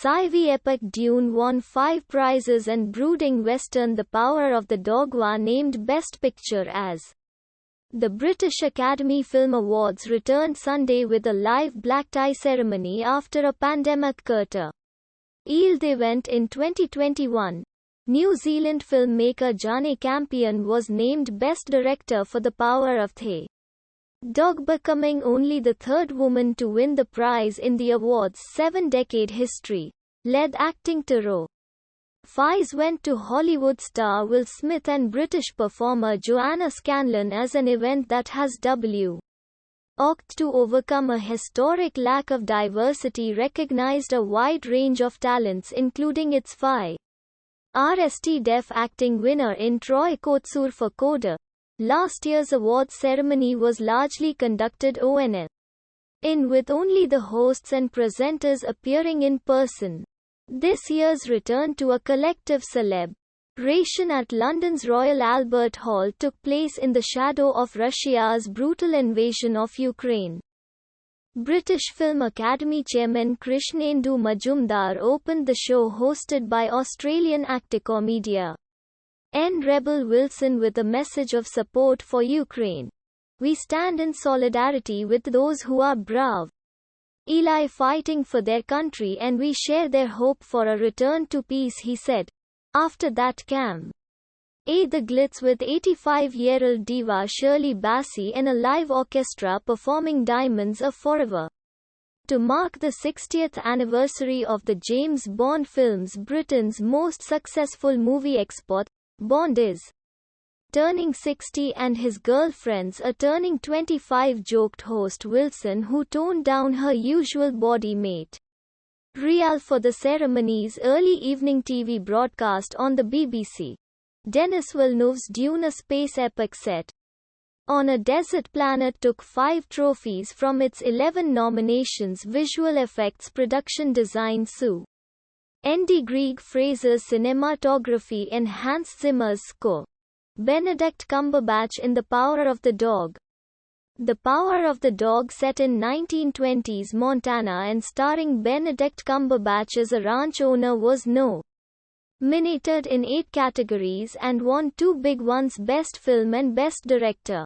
Sci-fi epic Dune won 5 prizes and brooding western The Power of the Dog was named Best Picture as. The British Academy Film Awards returned Sunday with a live black tie ceremony after a pandemic curtailed event in 2021. New Zealand filmmaker Jane Campion was named Best Director for The Power of the Dog, becoming only the third woman to win the prize in the award's 7-decade history. Lead acting to Prize went to Hollywood star Will Smith and British performer Joanna Scanlon as an event that has worked to overcome a historic lack of diversity, recognized a wide range of talents including its RST Def acting winner in Troy Kotsur for Coda. Last year's awards ceremony was largely conducted online, with only the hosts and presenters appearing in person. This year's return to a collective celebration at London's Royal Albert Hall took place in the shadow of Russia's brutal invasion of Ukraine. British Film Academy Chairman Krishnendu Majumdar opened the show, hosted by Australian actor comedian Rebel Wilson, with a message of support for Ukraine. "We stand in solidarity with those who are brave, fighting for their country, and we share their hope for a return to peace," he said. After that came The Glitz with 85-year-old diva Shirley Bassey and a live orchestra performing Diamonds Are Forever. To mark the 60th anniversary of the James Bond films, Britain's most successful movie export, Bond is turning 60 and his girlfriends are turning 25, joked host Wilson, who toned down her usual body weight real for the ceremony's early evening TV broadcast on the BBC. Denis Villeneuve's Dune, a space epic set on a desert planet, took 5 trophies from its 11 nominations: visual effects, production design, Andy Grieg Fraser's cinematography, and Hans Zimmer's score. Benedict Cumberbatch in The Power of the Dog. The Power of the Dog, set in 1920s Montana and starring Benedict Cumberbatch as a ranch owner, was nominated in 8 categories and won 2 big ones: Best Film and Best Director.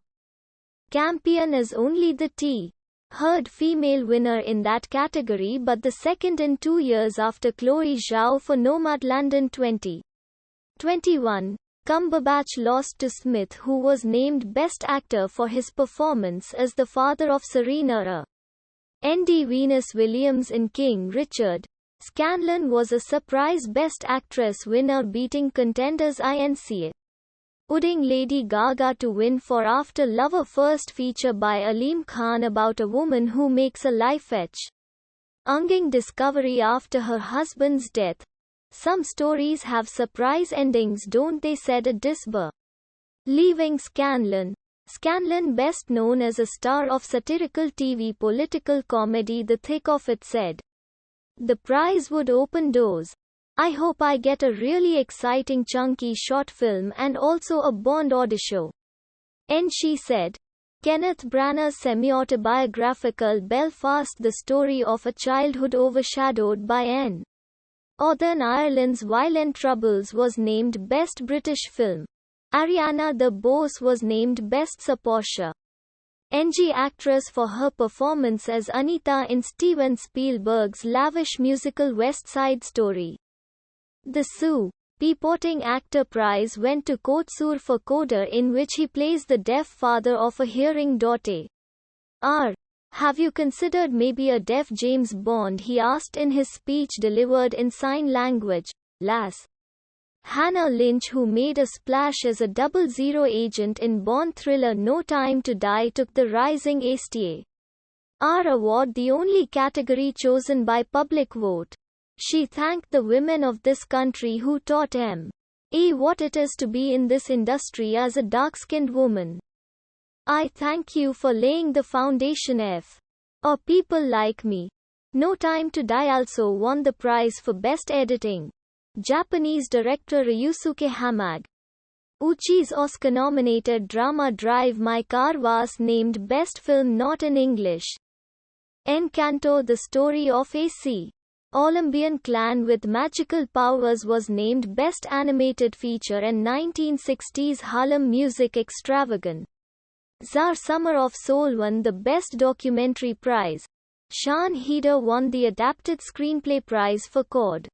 Campion is only the third female winner in that category, but the second in 2 years after Chloe Zhao for Nomadland 2021. Cumberbatch lost to Smith, who was named Best Actor for his performance as the father of Serena Andy Venus Williams in King Richard. Scanlon was a surprise Best Actress winner, beating contenders including Lady Gaga to win for After Love, a first feature by Aleem Khan about a woman who makes a life-changing discovery after her husband's death. "Some stories have surprise endings, don't they?" said a disbelieving Scanlon. Scanlon, best known as a star of satirical TV political comedy The Thick of It, said the prize would open doors. "I hope I get a really exciting chunky short film and also a Bond audition." And she said. Kenneth Branagh's semi-autobiographical Belfast, the story of a childhood overshadowed by Northern Ireland's violent troubles, was named Best British Film. Ariana DeBose was named Best Supporting Actress for her performance as Anita in Steven Spielberg's lavish musical West Side Story. The Supporting Actor prize went to Kotsur for Coda, in which he plays the deaf father of a hearing daughter. "Have you considered maybe a deaf James Bond?" he asked in his speech delivered in sign language. Hannah Lynch, who made a splash as a 00 agent in Bond thriller No Time to Die, took the Rising Star award, the only category chosen by public vote. She thanked the women of this country who taught me what it is to be in this industry as a dark-skinned woman. "I thank you for laying the foundation for people like me." No Time to Die also won the prize for Best Editing. Japanese director Ryusuke Hamaguchi's Oscar-nominated drama Drive My Car was named Best Film Not in English. Encanto, the story of a Olympian Clan with Magical Powers was named Best Animated Feature and 1960s Harlem Music Extravaganza. Summer of Soul won the Best Documentary Prize. Sean Heder won the Adapted Screenplay Prize for Code.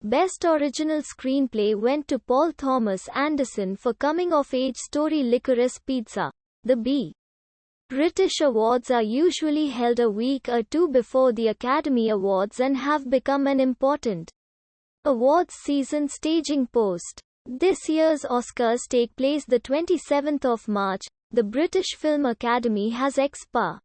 Best Original Screenplay went to Paul Thomas Anderson for coming-of-age story Licorice Pizza. The British Awards are usually held a week or two before the Academy Awards and have become an important awards season staging post. This year's Oscars take place the 27th of March. The British Film Academy has expanded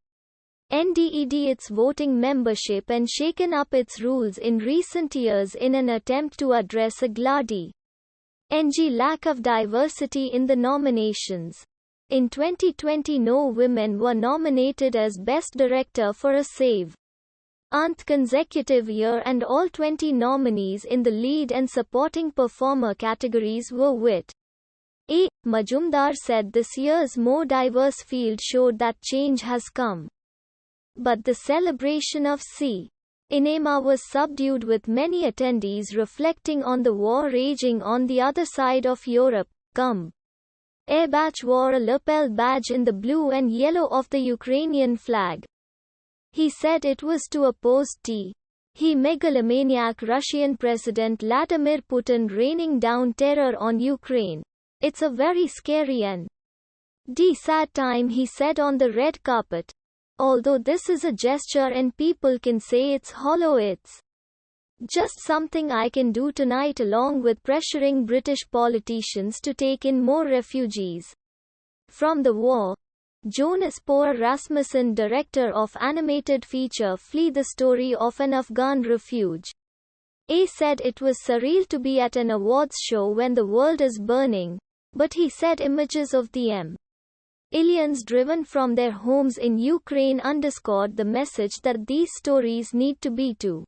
its voting membership and shaken up its rules in recent years in an attempt to address a glaring lack of diversity in the nominations. In 2020, no women were nominated as Best Director for a seventh consecutive year, and all 20 nominees in the lead and supporting performer categories were wit. Majumdar said this year's more diverse field showed that change has come. But the celebration of cinema was subdued, with many attendees reflecting on the war raging on the other side of Europe. Airbach wore a lapel badge in the blue and yellow of the Ukrainian flag. He said it was to oppose megalomaniac Russian President Vladimir Putin raining down terror on Ukraine. It's a very scary and sad time, he said on the red carpet. Although this is a gesture and people can say it's hollow, it's just something I can do tonight, along with pressuring British politicians to take in more refugees from the war. Jonas Poor Rasmussen, director of animated feature Flee, the story of an Afghan refugee, said it was surreal to be at an awards show when the world is burning, but he said images of the millions driven from their homes in Ukraine underscored the message that these stories need to be told.